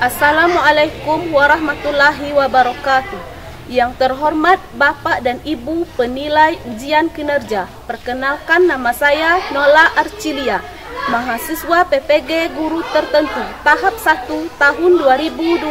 Assalamualaikum warahmatullahi wabarakatuh. Yang terhormat Bapak dan Ibu penilai ujian kinerja, perkenalkan nama saya Nola Arcilia, mahasiswa PPG Guru Tertentu tahap 1 tahun 2025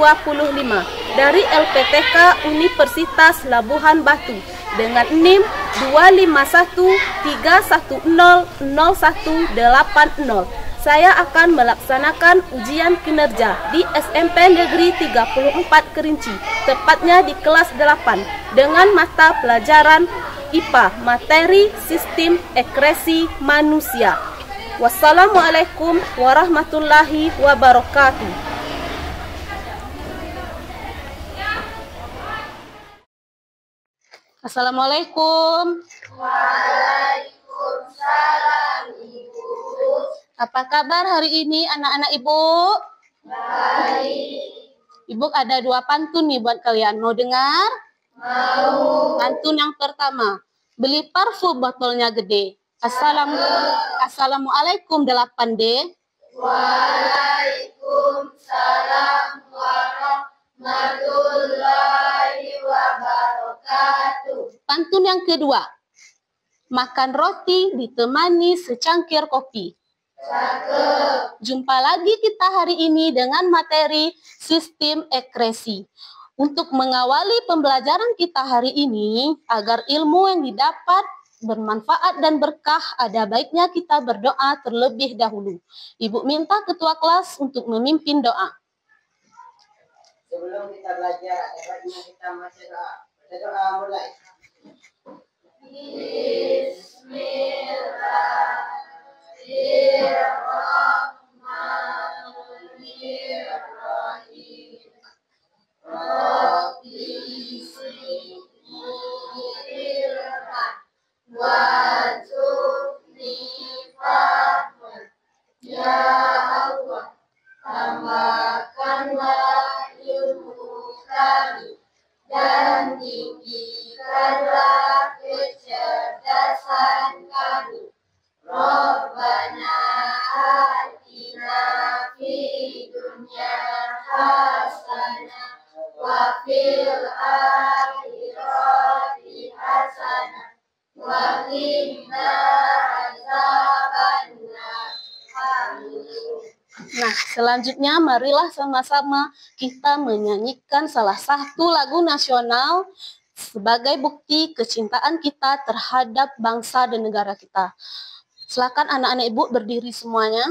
dari LPTK Universitas Labuhan Batu dengan NIM 25131000180. Saya akan melaksanakan ujian kinerja di SMP Negeri 34 Kerinci, tepatnya di kelas 8, dengan mata pelajaran IPA, materi Sistem Ekresi Manusia. Wassalamualaikum warahmatullahi wabarakatuh. Assalamualaikum. Waalaikumsalam, Ibu. Apa kabar hari ini anak-anak Ibu? Baik. Ibu ada 2 pantun nih buat kalian. Mau dengar? Mau. Pantun yang pertama. Beli parfum botolnya gede. Assalamualaikum 8D. Waalaikumsalam warahmatullahi wabarakatuh. Pantun yang kedua. Makan roti ditemani secangkir kopi. Cakep. Jumpa lagi kita hari ini dengan materi Sistem Ekresi. Untuk mengawali pembelajaran kita hari ini, agar ilmu yang didapat bermanfaat dan berkah, ada baiknya kita berdoa terlebih dahulu. Ibu minta ketua kelas untuk memimpin doa. Sebelum kita belajar, ada baiknya kita baca doa. Baca doa mulai. Bismillahirrahmanirrahim. Rabbi zidni ilman warzuqni fahman. Ya Allah, tambahkanlah ilmu kami dan tinggikanlah kecerdasan kami. Rabbana atina fid dunya hasanah wa fil akhirati hasanah wa qina adzabannar. Nah, selanjutnya marilah sama-sama kita menyanyikan salah satu lagu nasional sebagai bukti kecintaan kita terhadap bangsa dan negara kita. Silakan anak-anak Ibu berdiri semuanya.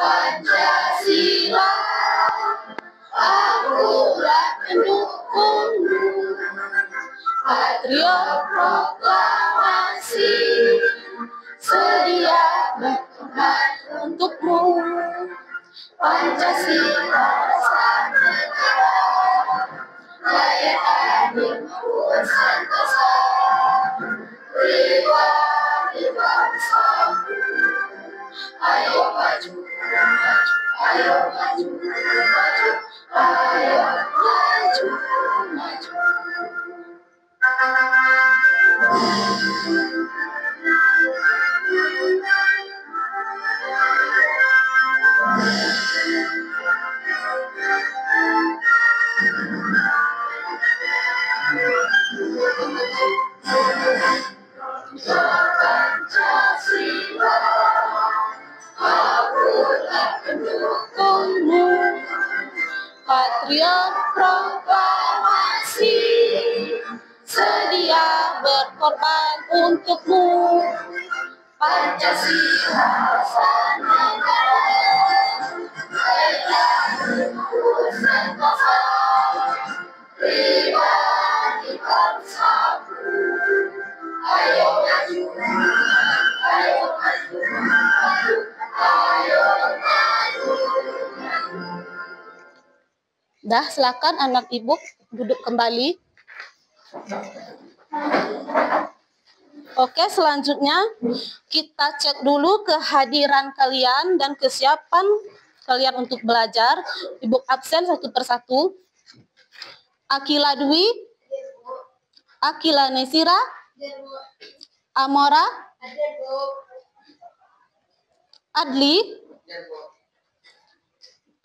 Pancasila, akulah pendukungmu, patriot proklamasi, sedia berkorban untukmu. Pancasila sang negara, rakyat adil maupun sentosa, pribadi bangsaku. Ayo maju, maju, ayo maju, maju, ayo maju, maju. Pancasila, akulah pendukungmu, patriot proklamasi, sedia berkorban untukmu. Pancasila sang negara, rakyat sentosa, pribadi bangsaku. Ayo maju, ayo maju, maju, ayo maju. Dah, silakan anak Ibu duduk kembali. Oke, selanjutnya kita cek dulu kehadiran kalian dan kesiapan kalian untuk belajar. Ibu absen satu persatu. Akila Dwi, Akila Nesira, Amora, Adli,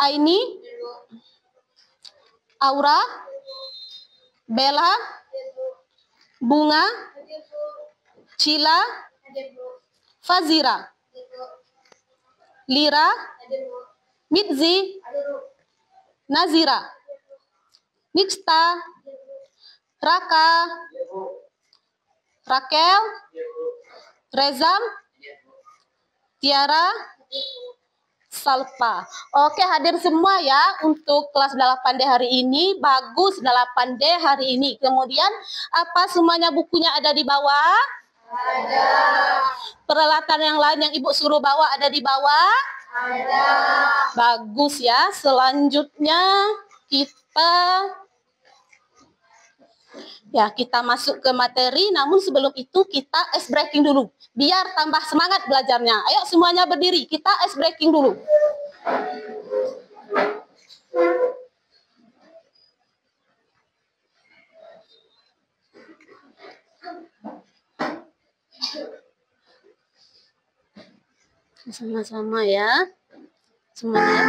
Aini, Aura, Bella, Bunga, Cila, Fazira, Lira, Mitzi, Nazira, Nixta, Raka, Rakel, Rezam, Tiara, Salpa. Oke, hadir semua ya untuk kelas 8D hari ini. Bagus 8D hari ini. Kemudian apa semuanya bukunya ada di bawah? Ada. Peralatan yang lain yang Ibu suruh bawa ada di bawah? Ada. Bagus ya. Selanjutnya kita masuk ke materi, namun sebelum itu kita ice breaking dulu, biar tambah semangat belajarnya. Ayo semuanya berdiri, kita ice breaking dulu. Sama-sama ya, semuanya.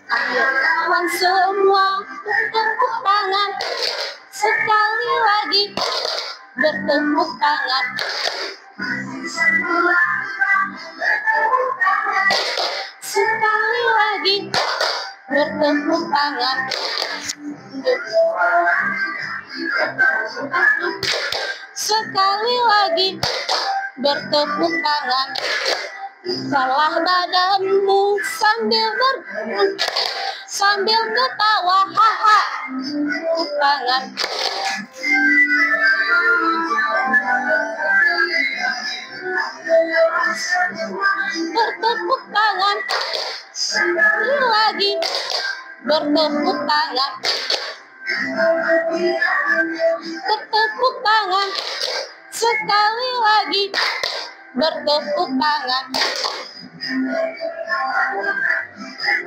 Ayo kawan semua bertepuk tangan, sekali lagi bertepuk tangan. Sekali lagi bertepuk tangan. Sekali lagi bertepuk tangan. Salah badanmu sambil ketawa, haha. Tepuk tangan. Bertepuk tangan. Sekali lagi bertepuk tangan. Bertepuk tangan. Sekali lagi bertepuk tangan.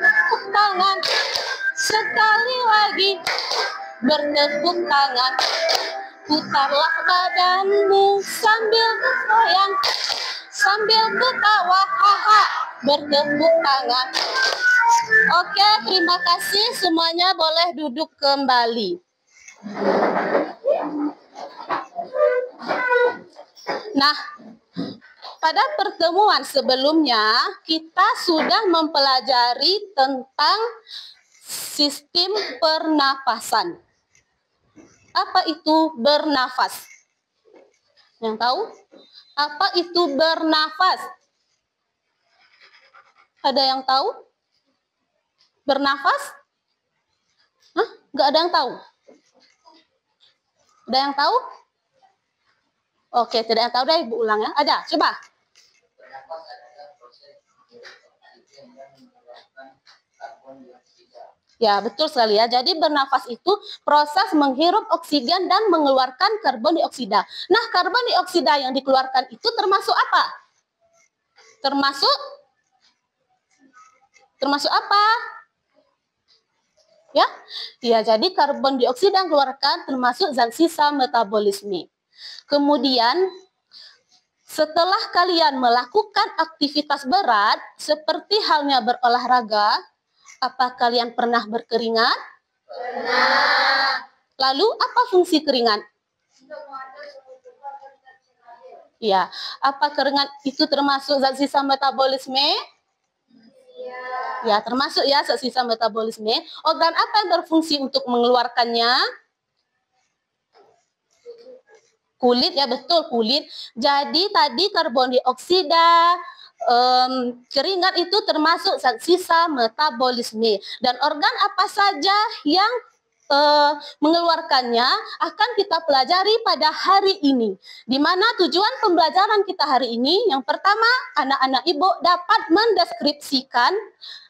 Bertepuk tangan. Sekali lagi bertepuk tangan. Putarlah badanmu sambil bergoyang, sambil ketawa, haha. Bertepuk tangan. Oke, terima kasih. Semuanya boleh duduk kembali. Nah, pada pertemuan sebelumnya kita sudah mempelajari tentang sistem pernapasan. Apa itu bernafas? Yang tahu? Apa itu bernafas? Ada yang tahu? Bernafas? Hah? Nggak ada yang tahu? Ada yang tahu? Oke, tidak yang tahu deh, Ibu ulang ya. Ada, coba. Bernafas adalah proses oksigen yang mengeluarkan karbon dioksida. Ya, betul sekali ya. Jadi bernafas itu proses menghirup oksigen dan mengeluarkan karbon dioksida. Nah, karbon dioksida yang dikeluarkan itu termasuk apa? Termasuk apa? Ya, jadi karbon dioksida yang dikeluarkan termasuk zat sisa metabolisme. Kemudian, setelah kalian melakukan aktivitas berat, seperti halnya berolahraga, apa kalian pernah berkeringat? Pernah. Lalu, apa fungsi keringat? Ya, apa keringat itu termasuk zat sisa metabolisme? Ya, termasuk ya zat sisa metabolisme. Organ apa yang berfungsi untuk mengeluarkannya? Kulit, ya betul, kulit. Jadi tadi karbon dioksida, keringat itu termasuk zat sisa metabolisme. Dan organ apa saja yang mengeluarkannya akan kita pelajari pada hari ini. Di mana tujuan pembelajaran kita hari ini, yang pertama, anak-anak Ibu dapat mendeskripsikan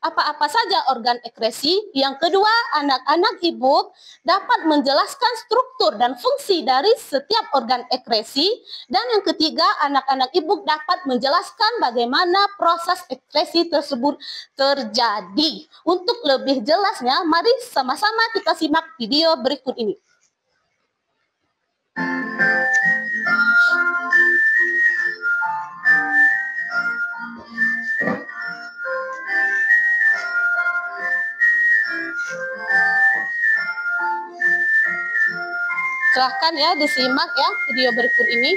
apa-apa saja organ ekskresi. Yang kedua, anak-anak ibu dapat menjelaskan struktur dan fungsi dari setiap organ ekskresi. Dan yang ketiga, anak-anak ibu dapat menjelaskan bagaimana proses ekskresi tersebut terjadi. Untuk lebih jelasnya, mari sama-sama kita simak video berikut ini. Silahkan ya disimak ya video berikut ini.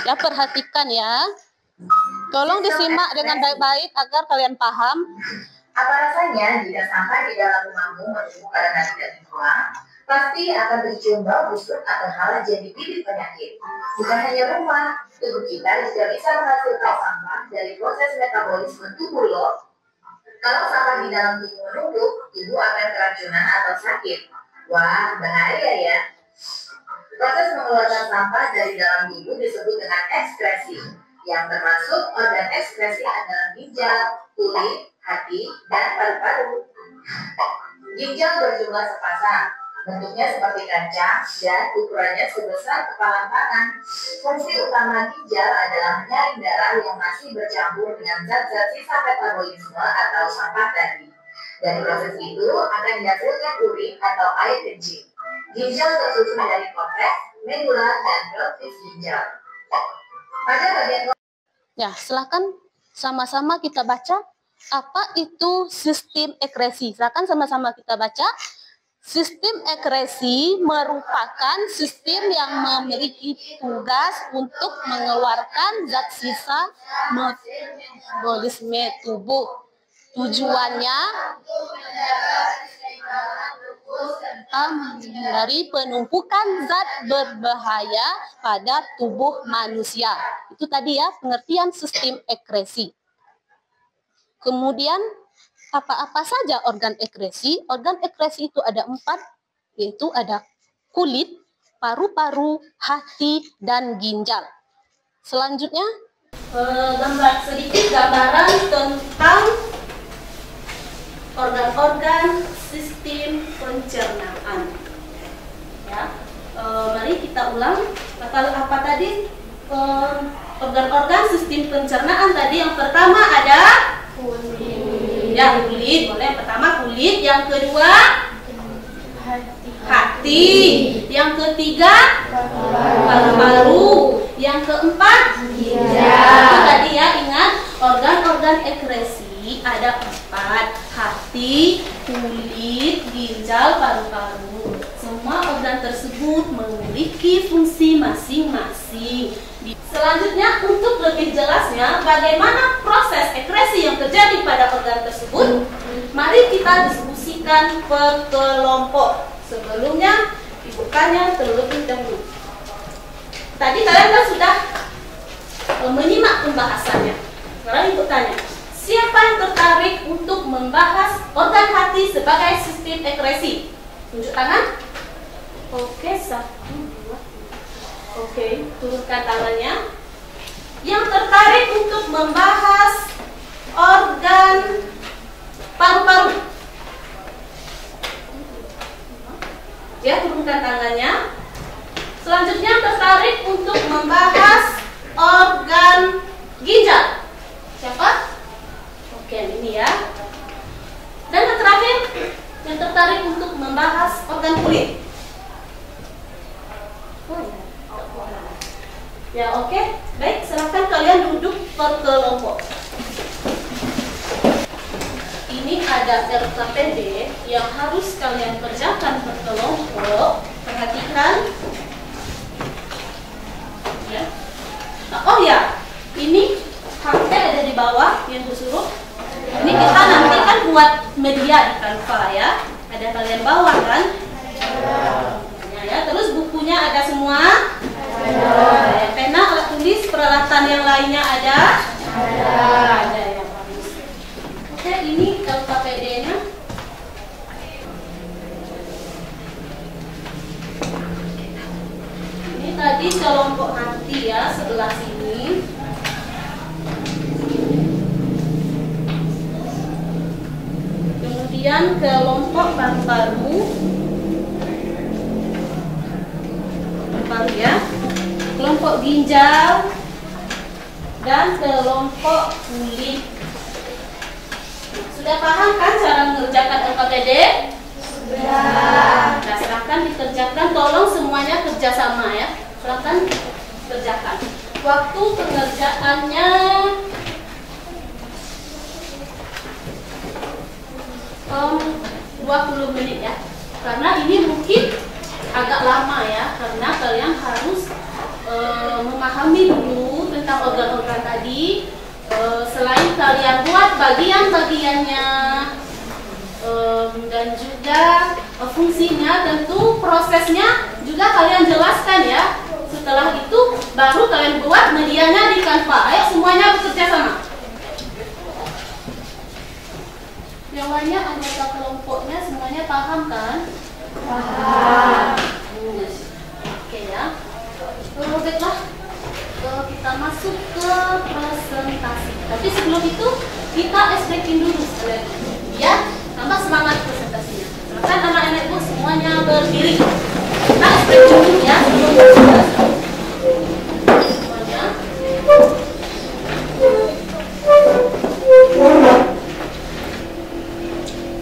Ya, perhatikan ya. Tolong disimak dengan baik-baik agar kalian paham. Apa rasanya jika sampah di dalam rumahmu menumpuk karena tidak dibuang? Pasti akan tercium bau busuk atau malah jadi bibit penyakit. Bukan hanya rumah, tubuh kita juga bisa menghasilkan sampah dari proses metabolisme tubuh loh. Kalau sampah di dalam tubuh menumpuk, tubuh akan keracunan atau sakit. Wah, bahaya ya. Proses mengeluarkan sampah dari dalam tubuh disebut dengan ekskresi, yang termasuk organ ekskresi adalah ginjal, kulit, hati, dan paru-paru. Ginjal berjumlah sepasang, bentuknya seperti kancang dan ukurannya sebesar kepalan tangan. Fungsi utama ginjal adalah menyaring darah yang masih bercampur dengan zat-zat sisa metabolisme atau sampah tadi. Dari proses itu akan dihasilkan urin atau air kencing. Ginjal tersusun dari korteks, medula, dan pelvis ginjal. Pada bagian Ya, silakan sama-sama kita baca apa itu sistem ekskresi. Silakan sama-sama kita baca. Sistem ekskresi merupakan sistem yang memiliki tugas untuk mengeluarkan zat sisa metabolisme tubuh. Tujuannya dari penumpukan zat berbahaya pada tubuh manusia. Itu tadi ya pengertian sistem ekskresi. Kemudian apa-apa saja organ ekskresi? Organ ekskresi itu ada 4, yaitu ada kulit, paru-paru, hati, dan ginjal. Selanjutnya, sedikit gambaran tentang organ-organ sistem pencernaan. Ya, mari kita ulang. Kalau apa tadi organ-organ sistem pencernaan tadi? Yang pertama ada kulit. Ya, kulit. Boleh. Yang pertama kulit. Yang kedua hati. Yang ketiga paru-paru. Yang keempat ginjal. Itu tadi ya, ingat organ-organ ekskresi ada 4, hati, kulit, ginjal, paru-paru. Semua organ tersebut memiliki fungsi masing-masing. Selanjutnya, untuk lebih jelasnya bagaimana proses ekskresi yang terjadi pada organ tersebut, mari kita diskusikan per kelompok. Sebelumnya, Ibu tanya terlebih dahulu. Tadi kalian kan sudah menyimak pembahasannya. Sekarang Ibu tanya, siapa yang tertarik untuk membahas organ hati sebagai sistem ekskresi? Tunjuk tangan. Oke, 1, 2. Oke, turunkan tangannya. Yang tertarik untuk membahas organ paru-paru? Ya, turunkan tangannya. Selanjutnya tertarik untuk membahas organ ginjal? Siapa? Oke, ini ya. Dan yang terakhir, yang tertarik untuk membahas organ kulit? Ya, oke. Baik, silakan kalian duduk per kelompok. ini ada LKPD yang harus kalian kerjakan berkelompok. Perhatikan. Ya. Nah, oh ya, ini HP ada di bawah yang kusuruh. Ini kita nanti kan buat media di Canva ya. Ada kalian bawa kan? Ya, terus bukunya ada semua? Ada. Pena, alat tulis, peralatan yang lainnya ada? Ada ya, bagus. Oke, ini LKPD-nya. Ini tadi kelompok nanti ya, sebelah sini. Kemudian kelompok paru-paru ya, kelompok ginjal, dan kelompok kulit. Sudah paham kan cara mengerjakan LKPD? Sudah. Nah, silahkan dikerjakan, tolong semuanya kerjasama ya. Silahkan kerjakan. Waktu pengerjaannya 20 menit ya. Karena ini mungkin agak lama ya, karena kalian harus memahami dulu tentang organ-organ tadi. Selain kalian buat bagian-bagiannya dan juga fungsinya, tentu prosesnya juga kalian jelaskan ya. Setelah itu baru kalian buat medianya di Canva. Ayo semuanya bekerja sama. Yang lainnya anggota kelompoknya semuanya paham kan? Paham. Oke ya. Baiklah, kita masuk ke presentasi. Tapi sebelum itu kita SPK-in dulu sekalian, ya. Tambah semangat presentasinya. Silakan anak-anak ibu semuanya berdiri. Kita SPK dulu ya sebelum presentasi. Semuanya.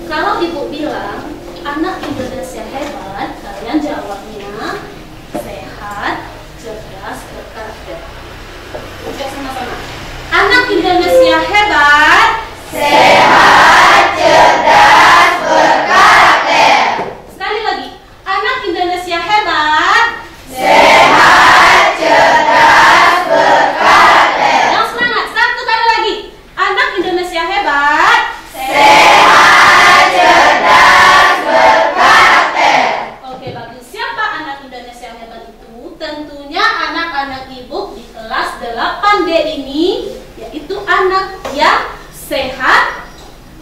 Kalau ibu bilang anak Indonesia hebat, kalian jawabnya sehat, cerdas, berkarakter. Oke, sama-sama. Anak Indonesia hebat, Sehat, cerdas, berkarakter. sekali lagi. Anak Indonesia hebat, Sehat, cerdas, berkarakter. yang semangat. Satu kali lagi. Anak Indonesia hebat, Sehat, cerdas, berkarakter. oke, bagus. Siapa anak Indonesia hebat itu? Tentunya anak-anak ibu di kelas 8D ini, yaitu anak yang sehat,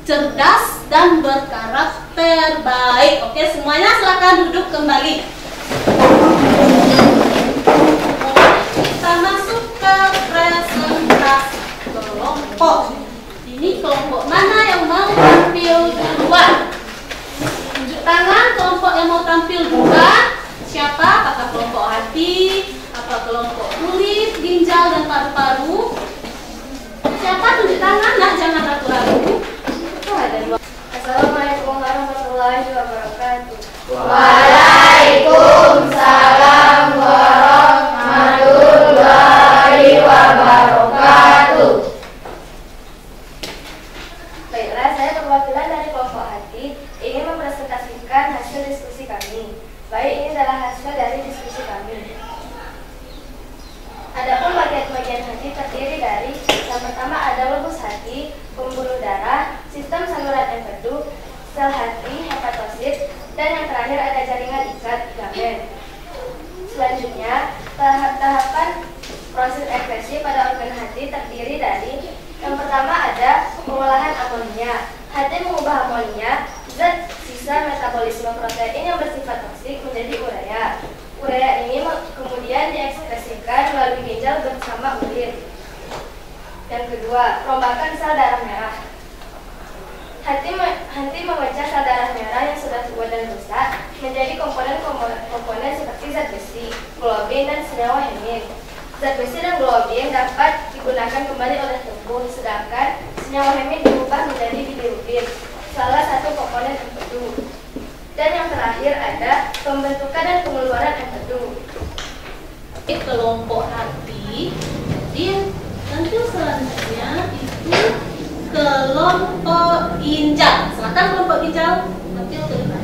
cerdas, dan berkarakter baik. Oke, semuanya silakan duduk kembali. Kita masuk ke presentasi kelompok. Ini kelompok mana yang mau tampil duluan? Tunjuk tangan kelompok yang mau tampil duluan. Siapa? Apakah kelompok hati? Apa kelompok kulit, ginjal, dan paru-paru? Siapa? Tunjuk tangan, nah jangan ragu-ragu. Oh, ada dua. Assalamualaikum warahmatullahi wabarakatuh. Waalaikumsalam warahmatullahi wabarakatuh. Baiklah, saya perwakilan dari kelompok hati ingin mempresentasikan hasil diskusi kami. Baik, ini adalah hasil dari diskusi kami. Adapun bagian-bagian hati terdiri dari yang pertama ada lobus hati, pembuluh darah, sistem saluran empedu, sel hati, hepatosit, dan yang terakhir ada jaringan ikat, ligamen. Selanjutnya, tahapan proses ekskresi pada organ hati terdiri dari yang pertama ada pengolahan amonia. Hati mengubah amonia, zat sisa metabolisme protein yang bersifat toksik menjadi urea. Urea ini kemudian diekskresikan melalui ginjal bersama urin. Yang kedua, perombakan sel darah merah. Hati memecah sel darah merah yang sudah tua dan rusak menjadi komponen seperti zat besi, globin, dan senyawa hemin. Zat besi dan globin dapat digunakan kembali oleh tubuh, sedangkan senyawa hemin diubah menjadi bilirubin, salah satu komponen empedu. Dan yang terakhir ada pembentukan dan pengeluaran empedu. Kelompok hati. Jadi tampil selanjutnya itu kelompok ginjal. Silakan kelompok ginjal. Tampil ke depan.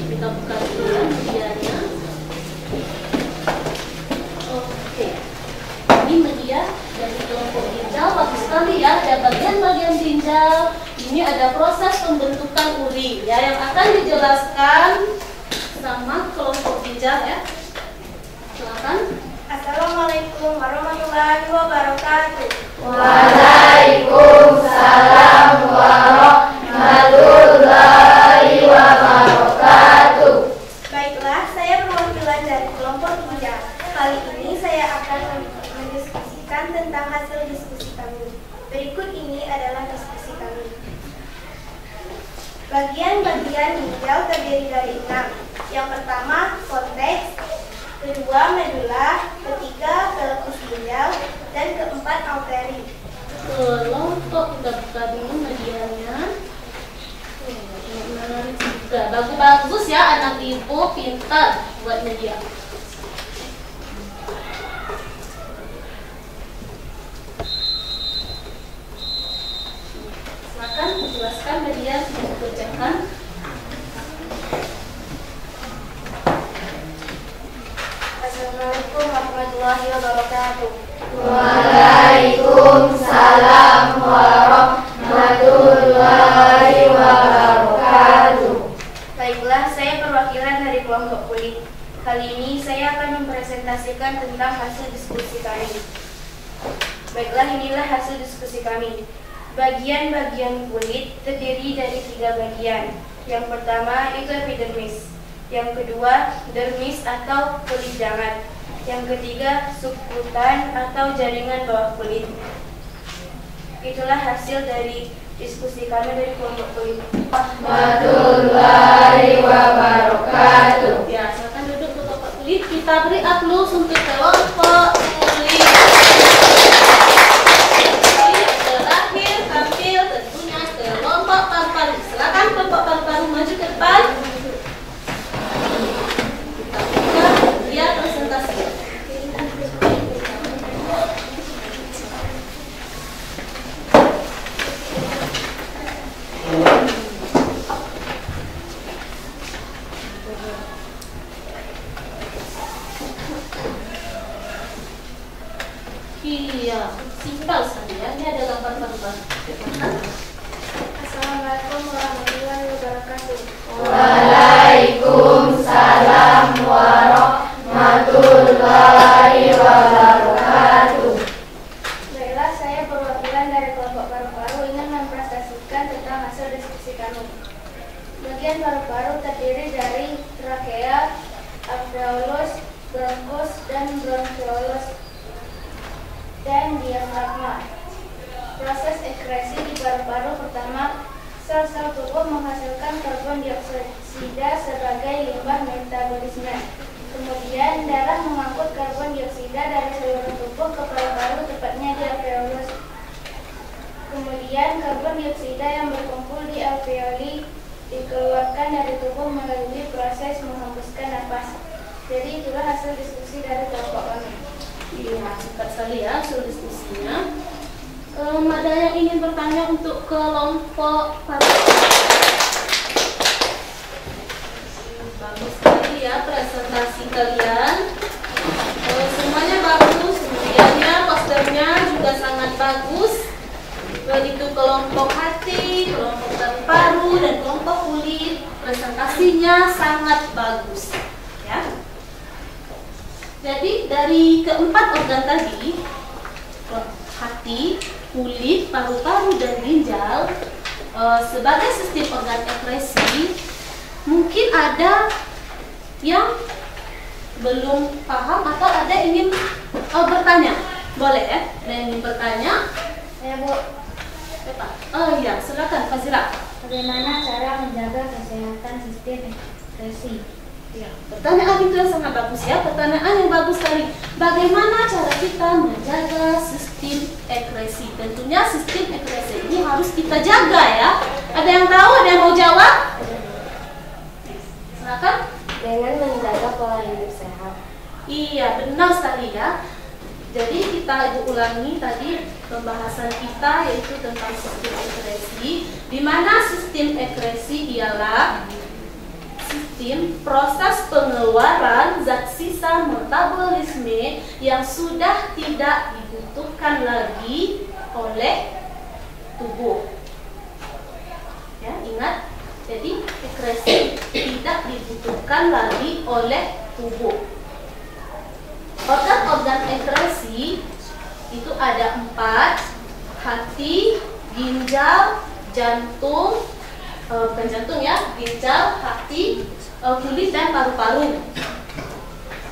Kita buka dulu ya medianya. Oke. Ini media dari kelompok ginjal. Bagus sekali ya. Ada bagian-bagian ginjal. Ini ada proses pembentukan urin ya yang akan dijelaskan sama kelompok ginjal ya. Silakan. Assalamualaikum warahmatullahi wabarakatuh. Waalaikumsalam warahmatullahi wabarakatuh. Baiklah, saya perwakilan dari kelompok ginjal. Kali ini saya akan mendiskusikan tentang hasil diskusi kami. Berikut ini adalah diskusi kami. Bagian-bagian ginjal terdiri dari 6. Yang pertama, konteks, kedua, medula, ketiga, pelekis ginjal, dan keempat, arteri. Kelompok kita buka dulu medianya. Menarik juga. Bagus ya anak ibu, pintar buat media. Silakan jelaskan media yang dikerjakan. Assalamualaikum warahmatullahi wabarakatuh. Waalaikumsalam warahmatullahi wabarakatuh. Baiklah, saya perwakilan dari kelompok kulit. Kali ini saya akan mempresentasikan tentang hasil diskusi kami. Baiklah, inilah hasil diskusi kami. Bagian-bagian kulit terdiri dari 3 bagian. Yang pertama itu epidermis. Yang kedua, dermis atau kulit jangat. Yang ketiga, subkutan atau jaringan bawah kulit. Itulah hasil dari diskusi kami dari kelompok kulit. Warahmatullahi wabarakatuh. Ya, silakan duduk ke kelompok kulit. Kita beri aplaus untuk kelompok kulit. Terakhir tampil tentunya kelompok paru-paru. Silakan kelompok paru-paru maju ke depan. Kita buka dia presentasi. Iya, simpel saja ya. Ini ada gambar paru-paru. Assalamualaikum warahmatullahi wabarakatuh. Waalaikumsalam warahmatullahi wabarakatuh. Baiklah, saya perwakilan dari kelompok paru-paru ingin mempresentasikan tentang hasil diskusi kami. Bagian paru-paru terdiri dari trakea, alveolus, bronkus, dan bronkiolus, dan diafragma. Proses ekskresi di paru-paru pertama, sel-sel tubuh menghasilkan karbon dioksida sebagai limbah metabolisme. Kemudian darah mengangkut karbon dioksida dari seluruh tubuh ke paru-paru, tepatnya di alveolus. Kemudian karbon dioksida yang berkumpul di alveoli dikeluarkan dari tubuh melalui proses menghembuskan napas. Jadi itulah hasil diskusi dari kelompok kami. Iya, cepat sekali ya hasil diskusinya. Ada yang ingin bertanya untuk kelompok paru-paru? Bagus sekali ya presentasi kalian. Semuanya bagus, medianya, posternya juga sangat bagus. Begitu kelompok hati, kelompok paru-paru, dan kelompok kulit, presentasinya sangat bagus. Ya. Jadi dari keempat organ tadi, hati, kulit, paru-paru, dan ginjal, sebagai sistem organ ekskresi, mungkin ada yang belum paham atau ada yang ingin bertanya. Boleh ya? Ada yang ingin bertanya? Saya Bu, Pak. Oh iya, silakan Fazira. bagaimana cara menjaga kesehatan sistem ekskresi? Ya, pertanyaan itu yang sangat bagus ya. Pertanyaan yang bagus sekali. Bagaimana cara kita menjaga sistem ekskresi? Tentunya sistem ekskresi ini harus kita jaga ya. Ada yang tahu? Ada yang mau jawab? Silakan. Dengan menjaga pola hidup sehat. Iya, benar sekali ya. Jadi kita ulangi tadi pembahasan kita yaitu tentang sistem ekresi, di mana sistem ekresi ialah sistem proses pengeluaran zat sisa metabolisme yang sudah tidak dibutuhkan lagi oleh tubuh. Ya, ingat, jadi ekresi tidak dibutuhkan lagi oleh tubuh. Organ-organ ekresi itu ada 4: hati, ginjal, jantung, bukan jantung ya, ginjal, hati, kulit dan paru-paru.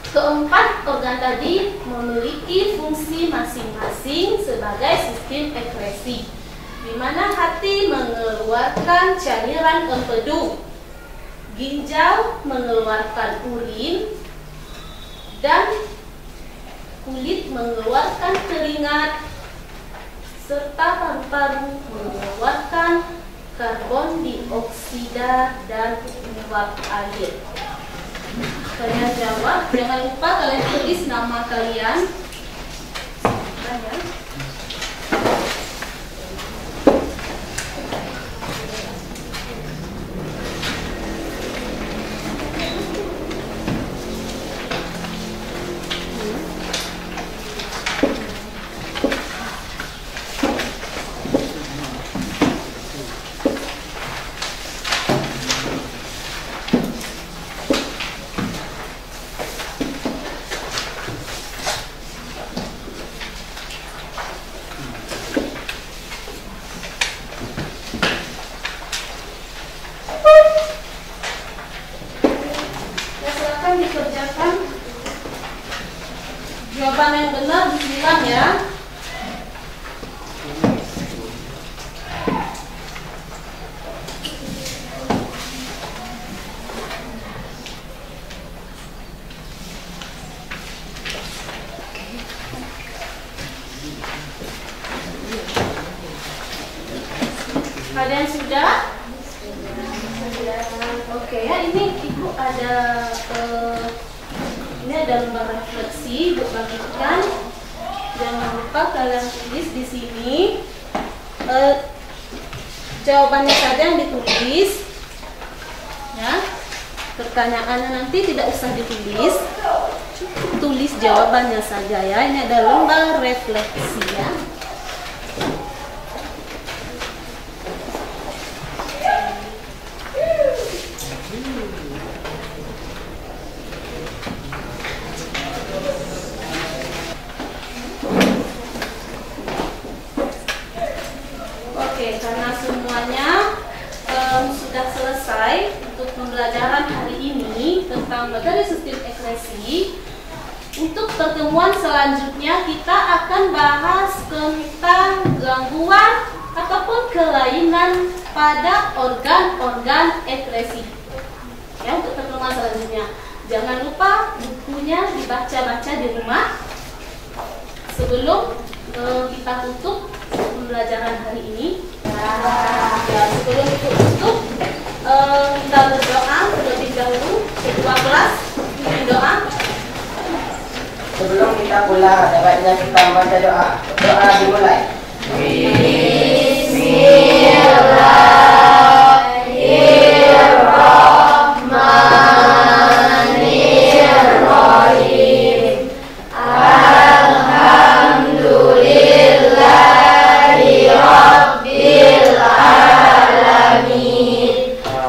Keempat organ tadi memiliki fungsi masing-masing sebagai sistem ekresi, di mana hati mengeluarkan cairan empedu, ginjal mengeluarkan urin, dan kulit mengeluarkan keringat, serta paru-paru mengeluarkan karbon dioksida dan uap air. Kalian jawab, jangan lupa kalian tulis nama kalian. Dikerjakan jawaban yang benar dibilang ya. Kalian sudah? Oke ya, ini Ibu ada ini ada lembar refleksi Ibu bagikan. Jangan lupa kalian tulis di sini jawabannya saja yang ditulis ya. Pertanyaannya nanti tidak usah ditulis, tulis jawabannya saja ya. Ini ada lembar refleksi ya. Karena semuanya sudah selesai untuk pembelajaran hari ini tentang materi sistem ekresi, untuk pertemuan selanjutnya kita akan bahas tentang gangguan ataupun kelainan pada organ-organ ekresi. Ya, untuk pertemuan selanjutnya. Jangan lupa bukunya dibaca-baca di rumah sebelum kita tutup pembelajaran hari ini. Ya, sebelum tutup kita berdoa terlebih dahulu. Ketua kelas pimpin doa. Sebelum kita pulang, dapat kita baca doa. Doa dimulai. Bismillahirrahmanirrahim. Alhamdulillahirabbil alamin.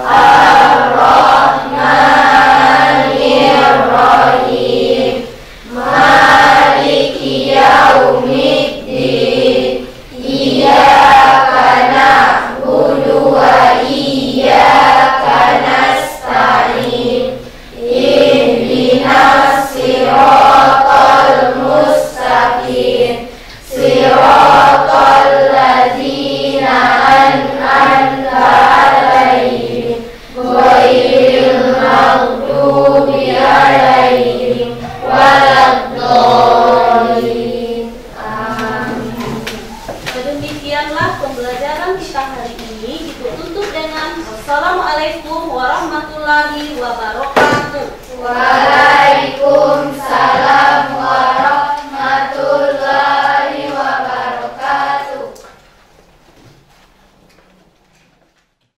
Ar-Rahmanir-Rahim. Maliki yaumiddin. Iyyaka na'budu wa iyyaka nasta'in. Ihdinas siratal mustaqim. Siratal ladzina an'amta 'alaihim ghairil maghdubi 'alaihim waladdallin. Amin. Demikianlah pembelajaran kita hari ini. Ditutup dengan Assalamualaikum warahmatullahi wabarakatuh. Waalaikumsalam.